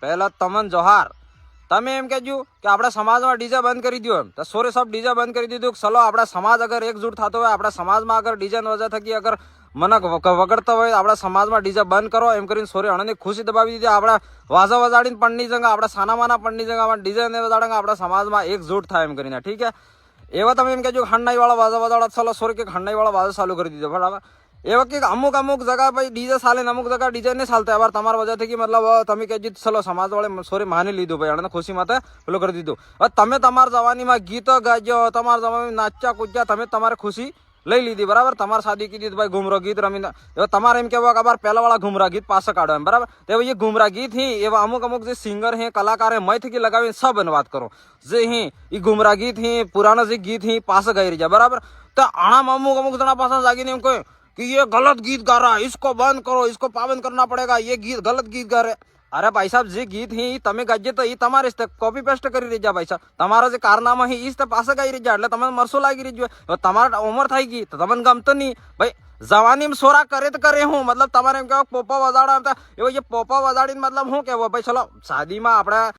પહેલા તમન જોહાર. તમે એમ કહેજો કે આપણા સમાજમાં ડીજે બંધ કરી દો. એમ તો સોરે સબ ડીજે બંધ કરી દીધું. ચલો આપણા સમાજ અગર એકજૂટ થતો હોય, આપણા સમાજમાં અગર ડીજે વજહ થકી અગર મને વગડતા હોય, આપણા સમાજમાં ડીજે બંધ કરો એમ કરીને સોરે અણની ખુશી દબાવી દીધી. આપણા વાજા વજાડીને પણની જંગા, આપણા સાનામાના પણની જંગા ડીજે ને વજાડંગા, આપણા સમાજમાં એકજૂટ થાય એમ કરીને. ઠીક હે, એવા તમે એમ કહેજો ખંડાઈ વાળા વાજા વજાડા. ચલો સોરે કે ખંડાઈ વાળા વાજા ચાલુ કરી દીધો. બરાબર, એવા કે અમુક જગા ભાઈ ડીજે ચાલે ને અમુક જગા ડીજે નહીં ચાલતા. એবার તમારા વજહ થી મતલબ તમે કહેજો ચલો સમાજ વાળે સોરી માની લીધું ભાઈ, એને ખુશી માટે પેલું કરી દીધું. તમે તમારા જવાનીમાં ગીતો ગાજો, તમારા જવાની નાચ્યા કૂદ્યા, તમે તમારે ખુશી લઈ લીધી. બરાબર, તમારે શાદી કીધી ભાઈ ઘુમરો ગીત રમીને. એવા તમારે એમ કહેવા કે પહેલા વાળા ઘુમરા ગીત પાછા કાઢો એમ. બરાબર, તો એ ઘુમરા ગીત હી એવા અમુક જે સિંગર હે કલાકાર હે મય થકી લગાવીને સબ વાત કરો જે હી એ ઘુમરા ગીત હી પુરાના જે ગીત હી પાછા ગાઈ રહ્યા. બરાબર, તો આણામાં અમુક જણા પાછા જાગીને એમ કહે कि ये गलत गीत गा रहा है, इसको बंद करो, इसको पाबंद करना पड़ेगा, ये गीत गलत गीत गा रहे. अरे भाई साहब, जे गीत ही તમે ગાજે તો એ તમારે કોપી પેસ્ટ કરી રહી ભાઈ સાહેબ. તમારા જે કારનામા હી ઈ પાસે ગાઈ રહી એટલે તમને મરસો લાગી રહી. તમારા ઉંમર થઈ ગઈ તો તમને ગમતો નહીં ભાઈ. જવાની સોરા કરે તો કરે હું મતલબ તમારે એમ કહેવાય પોપા વજાડા એવો પોપા વજાડીને મતલબ શું કહેવો ભાઈ. ચલો શાદીમાં આપણે